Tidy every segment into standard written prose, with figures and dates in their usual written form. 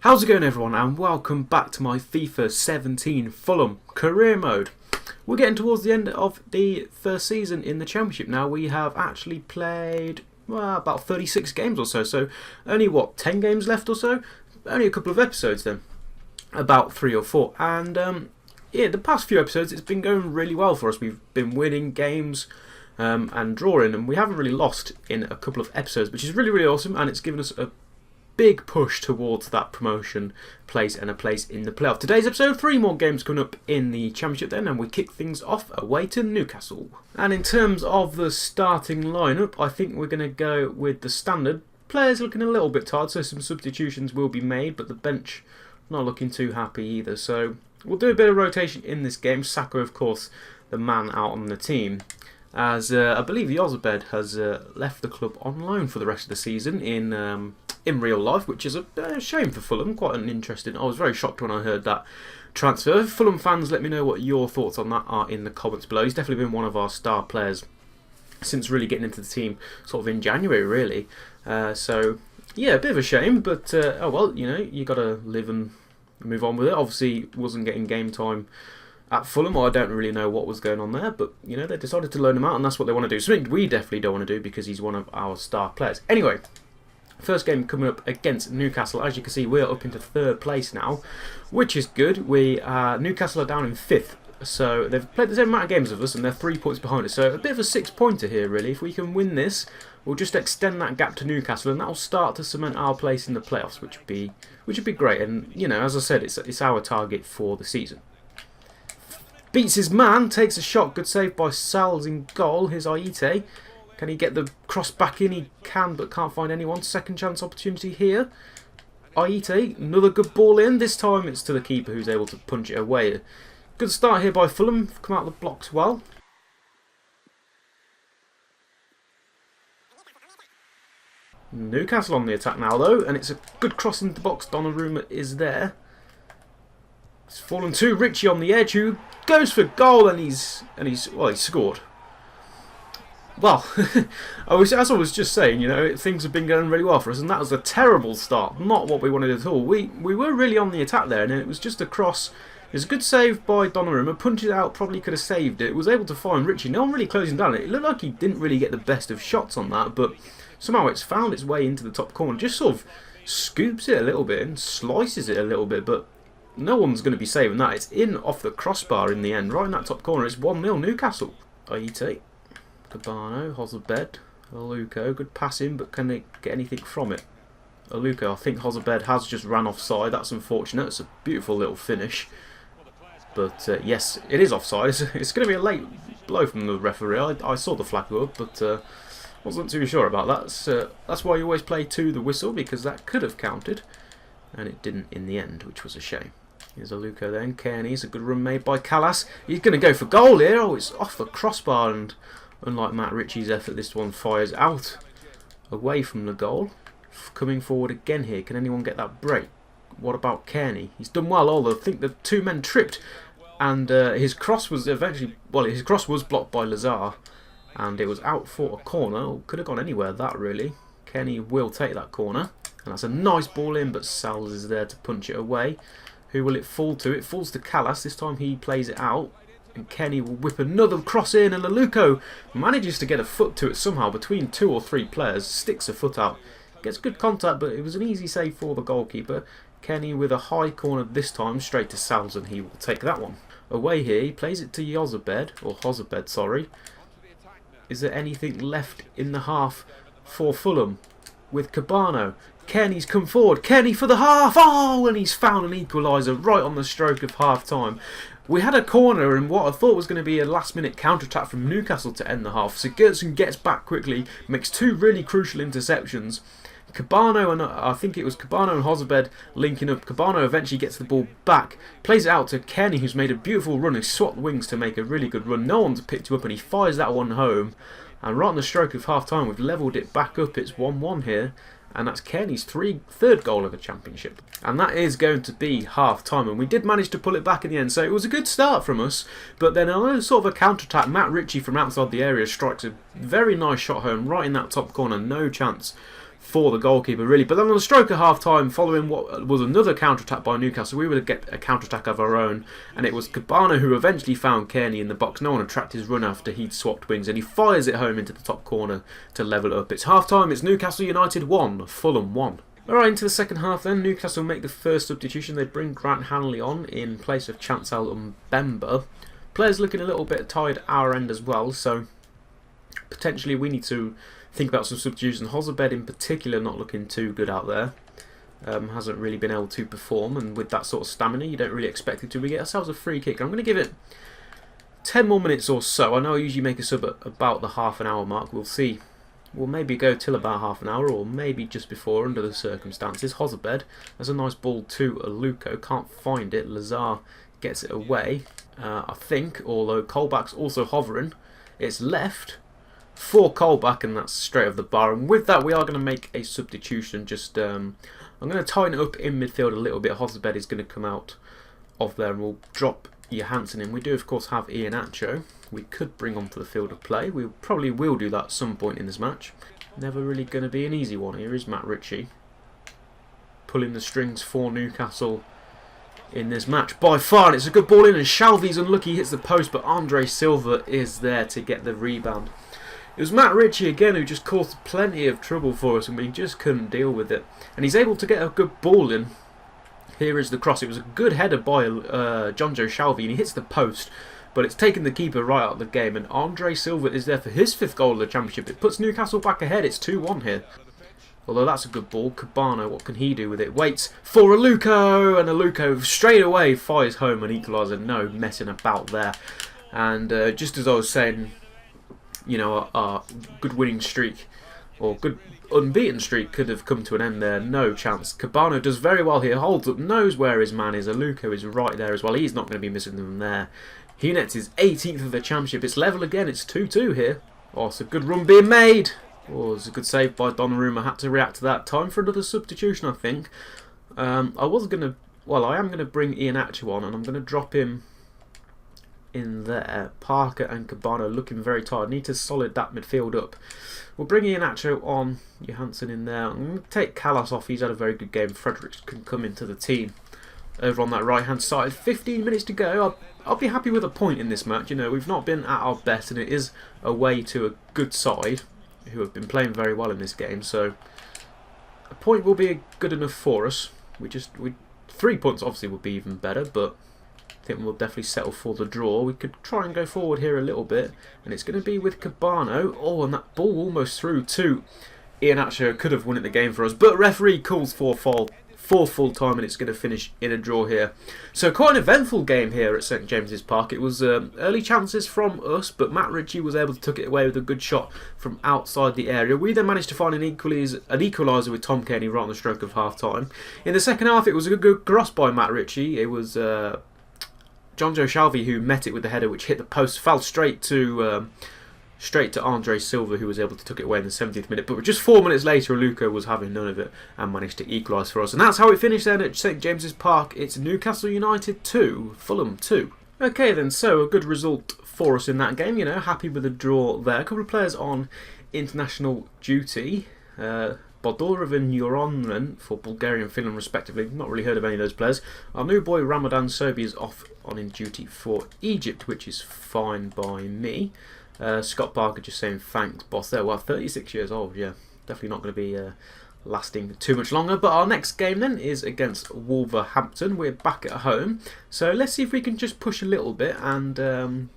How's it going, everyone, and welcome back to my FIFA 17 Fulham career mode. We're getting towards the end of the first season in the Championship now. We have actually played about 36 games or so only 10 games left or so? Only a couple of episodes then, about 3 or 4, and yeah, the past few episodes it's been going really well for us. We've been winning games and drawing, and we haven't really lost in a couple of episodes, which is really awesome, and it's given us a big push towards that promotion place and a place in the playoff. Today's episode, 3 more games coming up in the Championship then, and we kick things off away to Newcastle. And in terms of the starting lineup, I think we're going to go with the standard. Players looking a little bit tired, so some substitutions will be made, but the bench not looking too happy either. So we'll do a bit of rotation in this game. Saka, of course, the man out on the team, as I believe Yozabed has left the club on loan for the rest of the season in real life, which is a shame for Fulham. Quite an interesting. I was very shocked when I heard that transfer. Fulham fans, let me know what your thoughts on that are in the comments below. He's definitely been one of our star players since really getting into the team sort of in January, really. So yeah, a bit of a shame, but oh well, you know, you got to live and move on with it. Obviously, wasn't getting game time at Fulham, or I don't really know what was going on there, but you know, they decided to loan him out, and that's what they want to do. Something we definitely don't want to do because he's one of our star players. Anyway, first game coming up against Newcastle. As you can see, we're up into 3rd place now, which is good. Newcastle are down in 5th, so they've played the same amount of games as us, and they're 3 points behind us. So a bit of a 6-pointer here, really. If we can win this, we'll just extend that gap to Newcastle, and that'll start to cement our place in the playoffs, which would be great. And you know, as I said, it's our target for the season. Beats his man, takes a shot, good save by Sal's in goal. Here's Aite. Can he get the cross back in? He can, but can't find anyone. Second chance opportunity here. Aite, another good ball in. This time it's to the keeper, who's able to punch it away. Good start here by Fulham. Come out of the blocks well. Newcastle on the attack now, though, and it's a good cross into the box. Donnarumma is there. It's fallen to Richie on the edge, who goes for goal, and he's scored. Well, as I was just saying, you know, things have been going really well for us, and that was a terrible start. Not what we wanted at all. We were really on the attack there, and it was just a cross. It was a good save by Donnarumma. Punched it out, probably could have saved it. Was able to find Richie. No one really closing down. It looked like he didn't really get the best of shots on that, but somehow it's found its way into the top corner. Just sort of scoops it a little bit and slices it a little bit, but no one's going to be saving that. It's in off the crossbar in the end, right in that top corner. It's 1-0 Newcastle. Aite, Cabano, Hozabed, Aluko. Good pass in, but can they get anything from it? Aluko, I think Hozabed has just ran offside. That's unfortunate. It's a beautiful little finish. But yes, it is offside. It's going to be a late blow from the referee. I saw the flag go up, but wasn't too sure about that. That's why you always play to the whistle, because that could have counted, and it didn't in the end, which was a shame. Here's Aluko then. Kearney's a good run made by Callas. He's going to go for goal here. Oh, it's off the crossbar, and unlike Matt Ritchie's effort, this one fires out away from the goal. Coming forward again here. Can anyone get that break? What about Kearney? He's done well, although I think the 2 men tripped, and his cross was eventually, his cross was blocked by Lazar, and it was out for a corner. Oh, could have gone anywhere, that really. Kearney will take that corner, and that's a nice ball in, but Sals is there to punch it away. Who will it fall to? It falls to Callas. This time he plays it out, and Kenny will whip another cross in, and Aluko manages to get a foot to it somehow between 2 or 3 players, sticks a foot out, gets good contact, but it was an easy save for the goalkeeper. Kenny with a high corner this time, straight to Sals, and he will take that one. Away here, he plays it to Yozabed, or Hozabed, sorry. Is there anything left in the half for Fulham? With Cabano. Kenny's come forward. Kenny for the half. Oh, and he's found an equaliser right on the stroke of half-time. We had a corner and what I thought was going to be a last-minute counter-attack from Newcastle to end the half. So Gertson gets back quickly, makes 2 really crucial interceptions. Cabano and I think it was Cabano and Hozabed linking up. Cabano eventually gets the ball back, plays it out to Kenny, who's made a beautiful run. He swapped wings to make a really good run. No one's picked him up, and he fires that one home. And right on the stroke of half-time, we've levelled it back up. It's 1-1 here. And that's Kenny's 3rd goal of the Championship. And that is going to be half-time. And we did manage to pull it back in the end. So it was a good start from us. But then on sort of a counter-attack, Matt Ritchie from outside the area strikes a very nice shot home right in that top corner. No chance for the goalkeeper, really. But then on the stroke of half-time, following what was another counter-attack by Newcastle, we would get a counter-attack of our own, and it was Cabana who eventually found Kearney in the box. No one had tracked his run after he'd swapped wings, and he fires it home into the top corner to level it up. It's half-time, it's Newcastle United 1, Fulham 1. Alright, into the second half then, Newcastle make the first substitution. They bring Grant Hanley on in place of Chancel Mbemba. Players looking a little bit tired our end as well, so potentially we need to think about some substitutions. Hozabed in particular not looking too good out there. Hasn't really been able to perform, and with that sort of stamina you don't really expect it to. We get ourselves a free kick. I'm going to give it 10 more minutes or so. I know I usually make a sub at about the half-an-hour mark. We'll see. We'll maybe go till about half an hour, or maybe just before under the circumstances. Hozabed, that's a nice ball to Aluko. Can't find it. Lazar gets it away, I think, although Colback's also hovering. It's left for Colback, and that's straight off the bar. And with that, we are going to make a substitution. Just I'm going to tighten it up in midfield a little bit. Hozabed is going to come out of there, and we'll drop Johansson in. We do, of course, have Iheanacho. We could bring onto the field of play. We probably will do that at some point in this match. Never really going to be an easy one. Here is Matt Ritchie pulling the strings for Newcastle in this match by far, and it's a good ball in, and Shalvey's unlucky, hits the post, but Andre Silva is there to get the rebound. It was Matt Ritchie again who just caused plenty of trouble for us, and we just couldn't deal with it. And he's able to get a good ball in. Here is the cross. It was a good header by Jonjo Shalvey, and he hits the post, but it's taken the keeper right out of the game, and Andre Silva is there for his 5th goal of the championship. It puts Newcastle back ahead. It's 2-1 here. Although that's a good ball. Cabana, what can he do with it? Waits for Aluko, and Aluko straight away fires home an equaliser. No messing about there. And just as I was saying, you know, our good winning streak, or good unbeaten streak, could have come to an end there. No chance. Cabana does very well here. Holds up, knows where his man is. Aluko is right there as well. He's not going to be missing them there. He nets his 18th of the championship. It's level again. It's 2-2 here. Oh, it's a good run being made. Oh, it's a good save by Donnarumma. Had to react to that. Time for another substitution, I think. I am going to bring Iheanacho on, and I'm going to drop him in there. Parker and Cabana looking very tired. Need to solid that midfield up. We'll bring Iheanacho on. Johansson in there. I'm going to take Callas off. He's had a very good game. Fredericks can come into the team over on that right hand side. 15 minutes to go. I'll be happy with a point in this match. You know, we've not been at our best, and it is away to a good side who have been playing very well in this game. So a point will be good enough for us. 3 points obviously would be even better, but I think we'll definitely settle for the draw. We could try and go forward here a little bit, and it's going to be with Cabano. Oh, and that ball almost through to Iheanacho. Could have won it the game for us, but referee calls for full time, and it's going to finish in a draw here. So quite an eventful game here at St James's Park. It was early chances from us, but Matt Ritchie was able to tuck it away with a good shot from outside the area. We then managed to find an equaliser with Tom Kearney right on the stroke of half time. In the second half, it was a good cross by Matt Ritchie. It was Jonjo Shalvey who met it with the header, which hit the post, fell straight to Andre Silva, who was able to tuck it away in the 70th minute. But just 4 minutes later, Aluko was having none of it and managed to equalise for us. And that's how it finished then at St James's Park. It's Newcastle United 2, Fulham 2. Okay then, so a good result for us in that game. You know, happy with the draw there. A couple of players on international duty. Bodorov and Uronen for Bulgaria and Finland respectively. Not really heard of any of those players. Our new boy Ramadan Sobi is off on in duty for Egypt, which is fine by me. Scott Parker just saying thanks, boss. There, well, 36 years old. Yeah, definitely not going to be lasting too much longer. But our next game then is against Wolverhampton. We're back at home, so let's see if we can just push a little bit and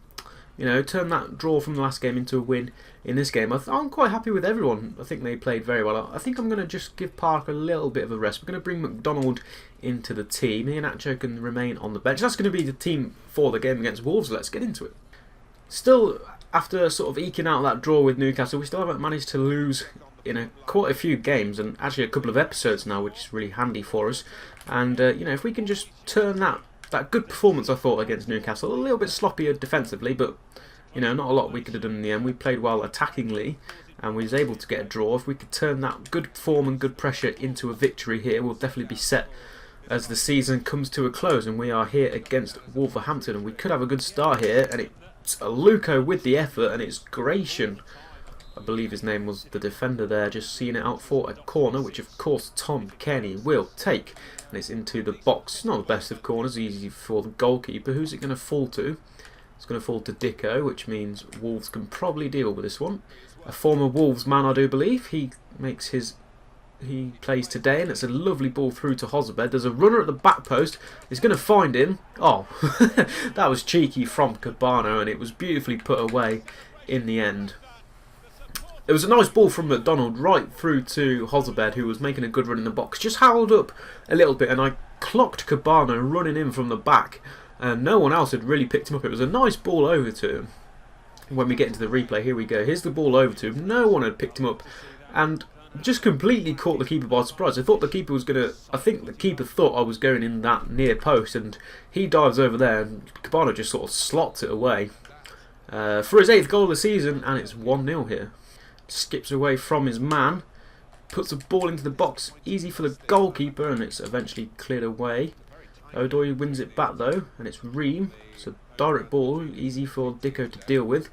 you know, turn that draw from the last game into a win in this game. I'm quite happy with everyone. I think they played very well. I think I'm going to just give Parker a little bit of a rest. We're going to bring McDonald into the team. Iheanacho can remain on the bench. That's going to be the team for the game against Wolves. Let's get into it. Still, after sort of eking out that draw with Newcastle, we still haven't managed to lose in quite a few games, and actually a couple of episodes now, which is really handy for us. And you know, if we can just turn that good performance I thought against Newcastle, a little bit sloppier defensively, but you know, not a lot we could have done in the end. We played well attackingly, and we was able to get a draw. If we could turn that good form and good pressure into a victory here, we'll definitely be set as the season comes to a close. And we are here against Wolverhampton, and we could have a good start here. And it's Aluko with the effort, and it's Gratian. I believe his name was the defender there, just seeing it out for a corner, which of course Tom Kenny will take. And it's into the box. It's not the best of corners, easy for the goalkeeper. Who's it going to fall to? It's going to fall to Dicko, which means Wolves can probably deal with this one. A former Wolves man, I do believe. He plays today, and it's a lovely ball through to Hozabed. There's a runner at the back post. He's going to find him. Oh, that was cheeky from Cabano, and it was beautifully put away in the end. It was a nice ball from McDonald right through to Hozabed, who was making a good run in the box. Just howled up a little bit, and I clocked Cabano running in from the back, and no one else had really picked him up. It was a nice ball over to him. When we get into the replay, here we go. Here's the ball over to him. No one had picked him up, and just completely caught the keeper by surprise. I thought the keeper was going to... I think the keeper thought I was going in that near post, and he dives over there, and Cabano just sort of slots it away. For his 8th goal of the season, and it's 1-0 here. Skips away from his man, puts the ball into the box, easy for the goalkeeper, and it's eventually cleared away. O'Doy wins it back though, and it's Ream. It's a direct ball, easy for Dicko to deal with.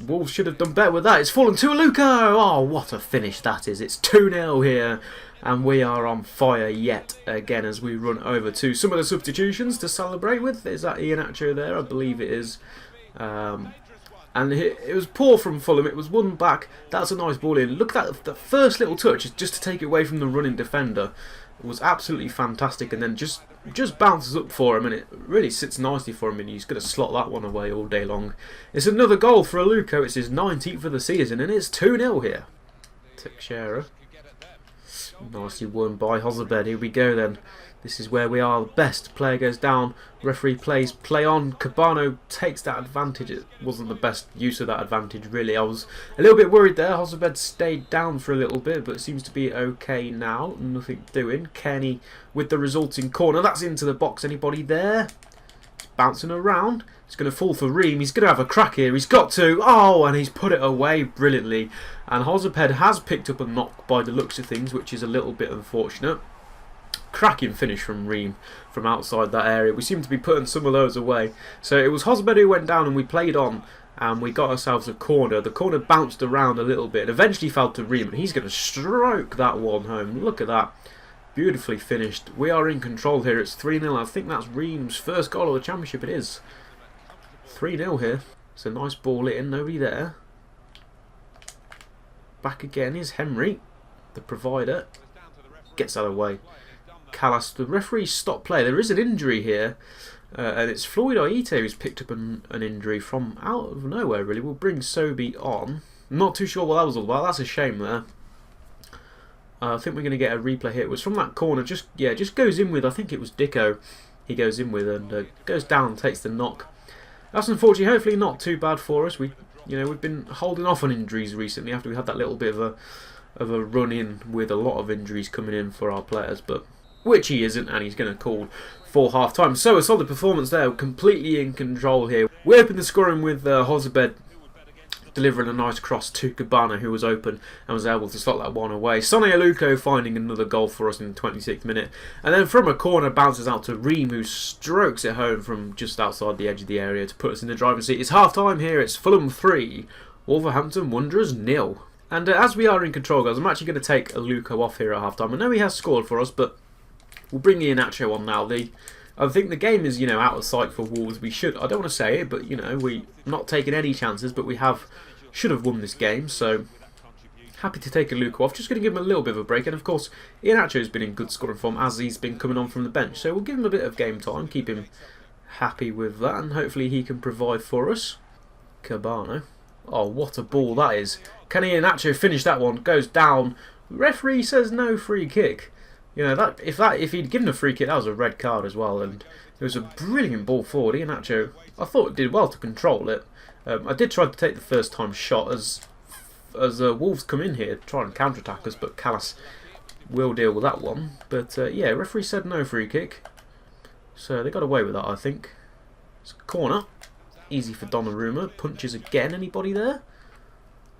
Wolves should have done better with that. It's fallen to Aluko. Oh, what a finish that is. It's 2-0 here, and we are on fire yet again as we run over to some of the substitutions to celebrate with. Is that Iheanacho there? I believe it is. And it was poor from Fulham. It was won back. That's a nice ball in. Look at that. The first little touch is just to take it away from the running defender. It was absolutely fantastic, and then just bounces up for him, and it really sits nicely for him, and he's going to slot that one away all day long. It's another goal for Aluko. It's his 19th of the season, and it's 2-0 here. Teixeira. Nicely won by Hozabed. Here we go then. This is where we are best. Player goes down. Referee plays play on. Cabano takes that advantage. It wasn't the best use of that advantage, really. I was a little bit worried there. Hozabed stayed down for a little bit, but seems to be okay now. Nothing doing. Kenny with the resulting corner. That's into the box. Anybody there? It's bouncing around. It's going to fall for Ream. He's going to have a crack here. He's got to. Oh, and he's put it away brilliantly. And Hozabed has picked up a knock by the looks of things, which is a little bit unfortunate. Cracking finish from Ream from outside that area. We seem to be putting some of those away. So it was Hozabed who went down, and we played on, and we got ourselves a corner. The corner bounced around a little bit and eventually fell to Ream, and he's going to stroke that one home. Look at that. Beautifully finished. We are in control here. It's 3-0. I think that's Ream's first goal of the championship. It is. 3-0 here. It's a nice ball in. Nobody there. Back again is Henry, the provider. Gets out of the way. Callas, the referee stopped play. There is an injury here, and it's Floyd Aite who's picked up an injury from out of nowhere, really. We'll bring Sobi on. I'm not too sure what that was all about. That's a shame there. I think we're going to get a replay here. It was from that corner. Just goes in with, I think it was Dicko he goes in with, and goes down and takes the knock. That's unfortunately, hopefully not too bad for us. We've been holding off on injuries recently after we had that little bit of a run in with a lot of injuries coming in for our players, but which he isn't, and he's going to call for half time. So a solid performance there, completely in control here. We opened the scoring with Hozabed delivering a nice cross to Cabana, who was open and was able to slot that one away. Sonny Aluko finding another goal for us in the 26th minute, and then from a corner bounces out to Ream, who strokes it home from just outside the edge of the area to put us in the driving seat. It's half time here. It's Fulham 3, Wolverhampton Wanderers 0. And as we are in control, guys, I'm actually going to take Aluko off here at half time. I know he has scored for us, but we'll bring Iheanacho on now. I think the game is, out of sight for Wolves. We should, I don't want to say it, but, we're not taking any chances, but we should have won this game. So, happy to take Aluko off. Just going to give him a little bit of a break. And, of course, Iheanacho's been in good scoring form as he's been coming on from the bench. So, we'll give him a bit of game time, keep him happy with that, and hopefully he can provide for us. Cabano. Oh, what a ball that is. Can Iheanacho finish that one? Goes down. Referee says no free kick. If he'd given a free kick, that was a red card as well, and it was a brilliant ball forward. Iheanacho, I thought it did well to control it. I did try to take the first time shot as Wolves come in here, try and counter-attack us, but Callas will deal with that one. But yeah, referee said no free kick, so they got away with that, I think. It's a corner, easy for Donnarumma. Punches again. Anybody there?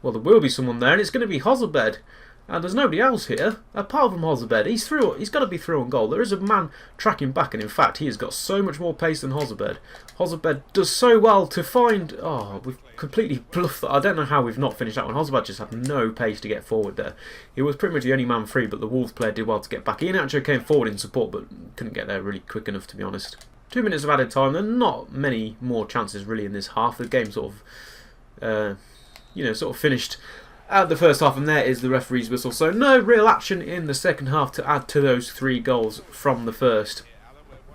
Well, there will be someone there, and it's going to be Hozabed. And there's nobody else here apart from Hozabed. He's got to be through on goal. There is a man tracking back, and in fact, he has got so much more pace than Hozabed. Hozabed does so well to find. Oh, we've completely bluffed that. I don't know how we've not finished that one. Hozabed just had no pace to get forward there. He was pretty much the only man free, but the Wolves player did well to get back. Ian actually came forward in support, but couldn't get there really quick enough, to be honest. 2 minutes of added time. There are not many more chances really in this half. The game sort of, sort of finished at the first half, and there is the referee's whistle. So no real action in the second half to add to those 3 goals from the first.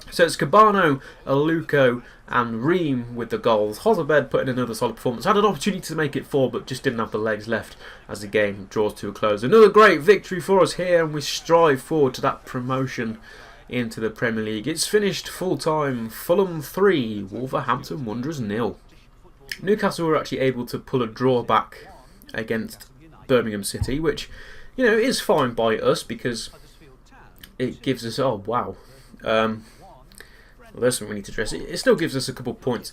So it's Cabano, Aluko and Ream with the goals. Hozabed put in another solid performance. Had an opportunity to make it 4, but just didn't have the legs left as the game draws to a close. Another great victory for us here, and we strive forward to that promotion into the Premier League. It's finished full time. Fulham 3, Wolverhampton Wanderers 0. Newcastle were actually able to pull a draw back against Birmingham City, which, is fine by us because it gives us. Oh wow, well, there's something we need to address. It still gives us a couple of points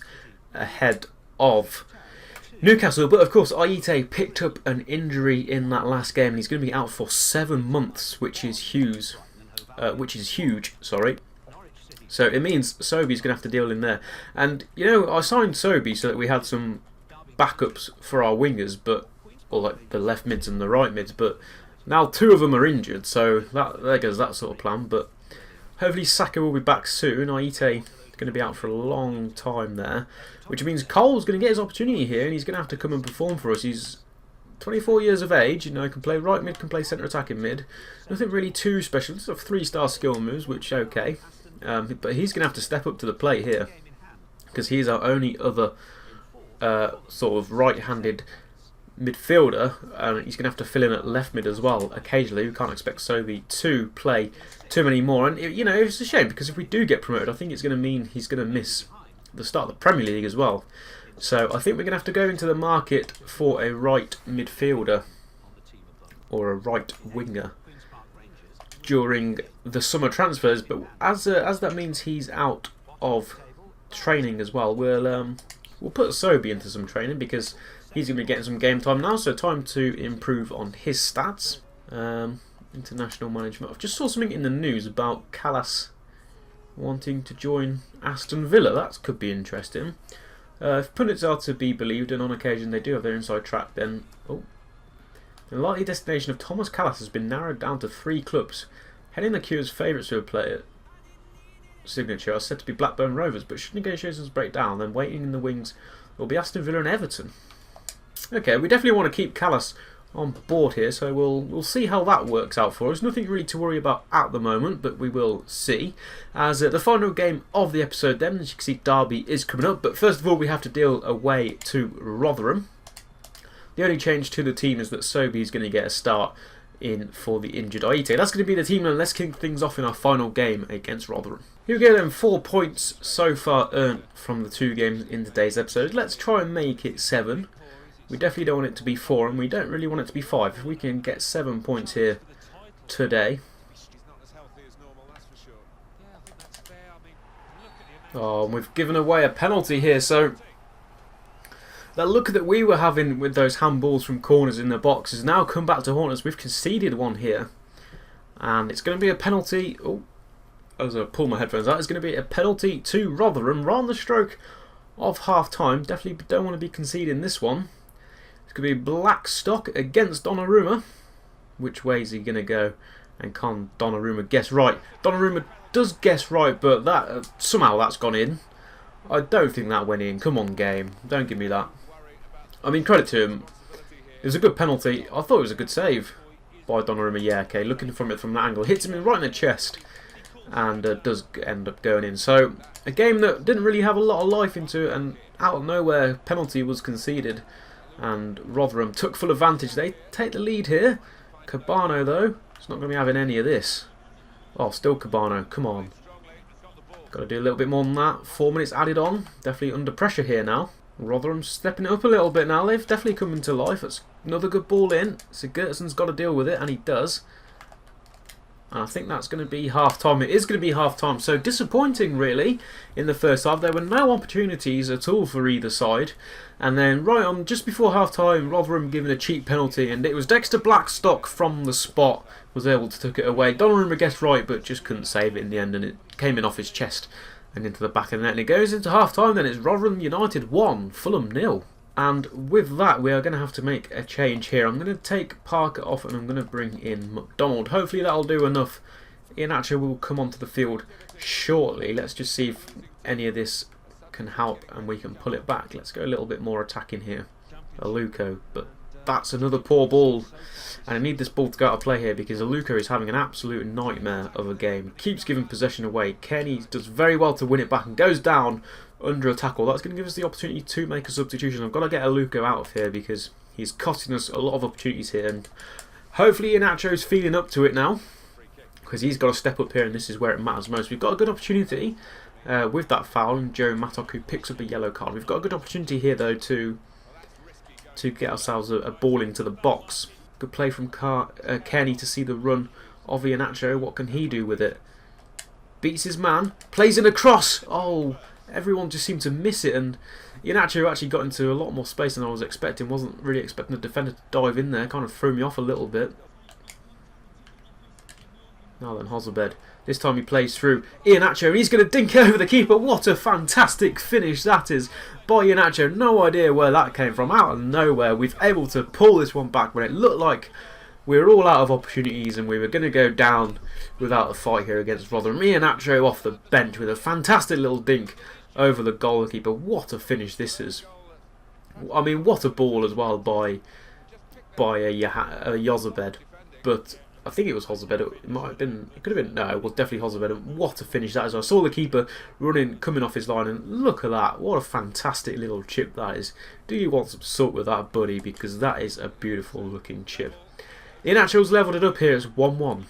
ahead of Newcastle, but of course Aite picked up an injury in that last game, and he's going to be out for 7 months, which is huge. Sorry. So it means Sobi's going to have to deal in there, and I signed Sobi so that we had some backups for our wingers, or like the left mids and the right mids, but now 2 of them are injured, so there goes that sort of plan. But hopefully Saka will be back soon. Aite is going to be out for a long time there, which means Cole's going to get his opportunity here, and he's going to have to come and perform for us. He's 24 years of age, can play right mid, can play centre attacking mid. Nothing really too special. Just have 3-star skill moves, which okay, but he's going to have to step up to the plate here because he's our only other sort of right-handed midfielder, and he's going to have to fill in at left mid as well occasionally. We can't expect Sobi to play too many more, and it's a shame because if we do get promoted, I think it's going to mean he's going to miss the start of the Premier League as well. So I think we're going to have to go into the market for a right midfielder or a right winger during the summer transfers. But as that means he's out of training as well, we'll put Sobi into some training because he's going to be getting some game time now, so time to improve on his stats. International management. I've just saw something in the news about Callas wanting to join Aston Villa. That could be interesting. If pundits are to be believed, and on occasion they do have their inside track, then the likely destination of Thomas Callas has been narrowed down to 3 clubs. Heading the queue as favourites to a player signature are said to be Blackburn Rovers, but should negotiations break down, then waiting in the wings will be Aston Villa and Everton. Okay, we definitely want to keep Callas on board here, so we'll see how that works out for us. Nothing really to worry about at the moment, but we will see. As the final game of the episode then, as you can see, Derby is coming up, but first of all we have to deal away to Rotherham. The only change to the team is that Sobi is going to get a start in for the injured Aite. That's going to be the team, and let's kick things off in our final game against Rotherham. Here we go then, 4 points so far earned from the 2 games in today's episode. Let's try and make it 7. We definitely don't want it to be 4, and we don't really want it to be 5. If we can get 7 points here today. Oh, and we've given away a penalty here, so that look that we were having with those handballs from corners in the box has now come back to haunt us. We've conceded one here, and it's going to be a penalty. Oh, as I pull my headphones out, it's going to be a penalty to Rotherham right on the stroke of half time. Definitely don't want to be conceding this one. It's going to be Blackstock against Donnarumma. Which way is he going to go? And can Donnarumma guess right? Donnarumma does guess right, but that somehow that's gone in. I don't think that went in. Come on, game. Don't give me that. I mean, credit to him. It was a good penalty. I thought it was a good save by Donnarumma. Yeah, okay. Looking from it from that angle. Hits him right in the chest. And does end up going in. So, a game that didn't really have a lot of life into it, and out of nowhere, penalty was conceded. And Rotherham took full advantage. They take the lead here. Cabano, though, is not going to be having any of this. Oh, still Cabano. Come on. Got to do a little bit more than that. 4 minutes added on. Definitely under pressure here now. Rotherham stepping it up a little bit now. They've definitely come into life. It's another good ball in. Sigurdsson's got to deal with it, and he does. And I think that's going to be half-time. It is going to be half-time. So disappointing, really, in the first half. There were no opportunities at all for either side. And then right on, just before half-time, Rotherham given a cheap penalty. And it was Dexter Blackstock from the spot was able to take it away. Donnarumma guessed right, but just couldn't save it in the end. And it came in off his chest and into the back of the net. And it goes into half-time. Then it's Rotherham United 1, Fulham 0. And with that, we are going to have to make a change here. I'm going to take Parker off and I'm going to bring in McDonald. Hopefully that'll do enough. Iheanacho will come onto the field shortly. Let's just see if any of this can help and we can pull it back. Let's go a little bit more attacking here. Aluko, but that's another poor ball. And I need this ball to go out of play here because Aluko is having an absolute nightmare of a game. Keeps giving possession away. Kenny does very well to win it back and goes down under a tackle. That's going to give us the opportunity to make a substitution. I've got to get Aluko out of here because he's costing us a lot of opportunities here, and hopefully Iheanacho's feeling up to it now because he's got to step up here, and this is where it matters most. We've got a good opportunity with that foul and Joe Mattock, who picks up a yellow card. We've got a good opportunity here though to get ourselves a ball into the box. Good play from Kenny to see the run of Iheanacho. What can he do with it? Beats his man, plays in a cross. Oh, everyone just seemed to miss it, and Iheanacho actually got into a lot more space than I was expecting. Wasn't really expecting the defender to dive in there. Kind of threw me off a little bit. Now then, Hozabed. This time he plays through Iheanacho, and he's going to dink over the keeper. What a fantastic finish that is by Iheanacho. No idea where that came from. Out of nowhere, we've able to pull this one back when it looked like we were all out of opportunities and we were going to go down without a fight here against Rotherham. Iheanacho off the bench with a fantastic little dink over the goalkeeper. What a finish this is. I mean, what a ball as well by Hozabed. But I think it was Hozabed. It might have been. It could have been. No, it was definitely Hozabed. And what a finish that is. I saw the keeper coming off his line, and look at that. What a fantastic little chip that is. Do you want some salt with that, buddy? Because that is a beautiful looking chip. Iheanacho's levelled it up here. It's 1-1.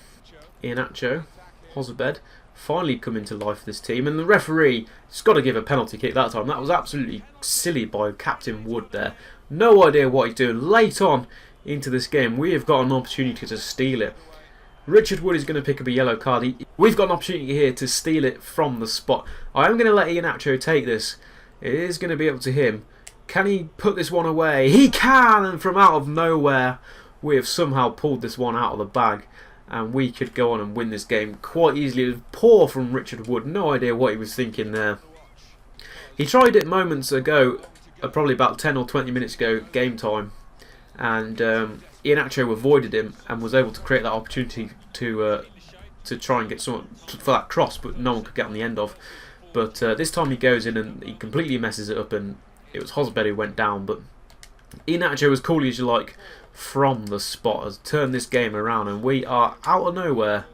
Iheanacho, Hozabed, finally come into life for this team, and the referee has got to give a penalty kick that time. That was absolutely silly by Captain Wood there. No idea what he's doing. Late on into this game, we have got an opportunity to steal it. Richard Wood is going to pick up a yellow card. We've got an opportunity here to steal it from the spot. I am going to let Iheanacho take this. It is going to be up to him. Can he put this one away? He can, and from out of nowhere, we have somehow pulled this one out of the bag. And we could go on and win this game quite easily. It was poor from Richard Wood. No idea what he was thinking there. He tried it moments ago, probably about 10 or 20 minutes ago, game time. And Iheanacho avoided him and was able to create that opportunity to try and get someone for that cross, but no one could get on the end of. But this time he goes in and he completely messes it up, and it was Hozabed who went down. But Iheanacho, as coolly as you like, from the spot, has turned this game around, and we are out of nowhere.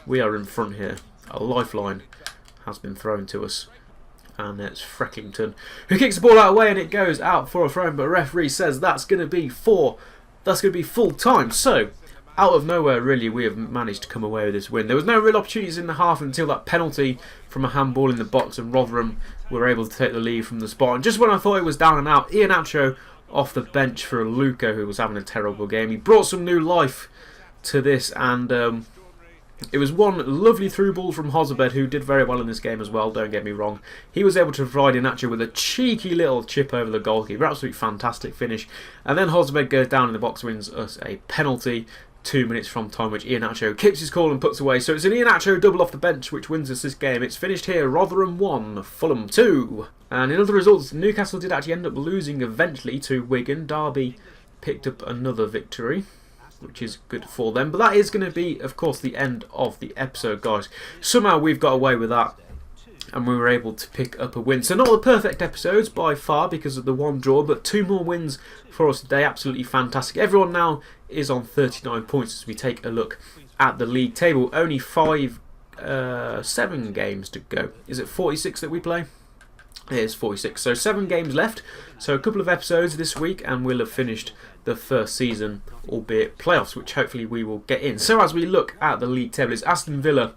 We are in front here. A lifeline has been thrown to us, and it's Frecklington who kicks the ball out of the way, and it goes out for a throw. But referee says that's going to be full time. So out of nowhere, really, we have managed to come away with this win. There was no real opportunities in the half until that penalty from a handball in the box, and Rotherham were able to take the lead from the spot. And just when I thought it was down and out, Iheanacho off the bench for Aluko, who was having a terrible game. He brought some new life to this, and it was one lovely through ball from Hozabed, who did very well in this game as well, don't get me wrong. He was able to provide Iheanacho with a cheeky little chip over the goalkeeper. Absolutely fantastic finish. And then Hozabed goes down in the box, wins us a penalty 2 minutes from time, which Iheanacho keeps his call and puts away. So it's an Iheanacho double off the bench which wins us this game. It's finished here, Rotherham 1, Fulham 2. And in other results, Newcastle did actually end up losing eventually to Wigan. Derby picked up another victory, which is good for them. But that is going to be, of course, the end of the episode, guys. Somehow we've got away with that, and we were able to pick up a win. So not the perfect episodes by far because of the one draw, but 2 more wins for us today. Absolutely fantastic. Everyone now is on 39 points as we take a look at the league table. Only 7 games to go. Is it 46 that we play? It is 46. So 7 games left. So a couple of episodes this week and we'll have finished the first season, albeit playoffs, which hopefully we will get in. So as we look at the league table, it's Aston Villa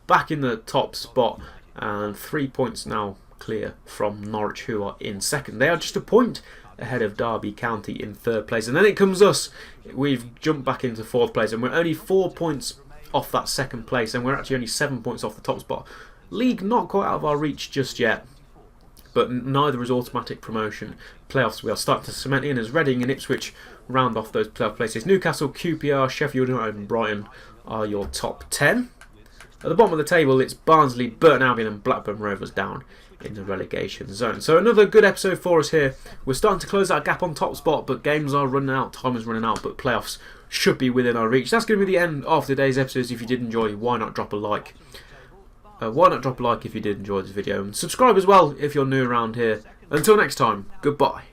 back in the top spot and 3 points now clear from Norwich, who are in second. They are just a point ahead of Derby County in third place. And then it comes us. We've jumped back into fourth place and we're only 4 points off that second place, and we're actually only 7 points off the top spot. League not quite out of our reach just yet, but neither is automatic promotion. Playoffs we are starting to cement in as Reading and Ipswich round off those playoff places. Newcastle, QPR, Sheffield United and Brighton are your top 10. At the bottom of the table, it's Barnsley, Burton Albion and Blackburn Rovers down in the relegation zone. So another good episode for us here. We're starting to close that gap on top spot, but games are running out, time is running out, but playoffs should be within our reach. That's going to be the end of today's episodes. If you did enjoy, why not drop a like? Why not drop a like if you did enjoy this video, and subscribe as well if you're new around here. Until next time, goodbye.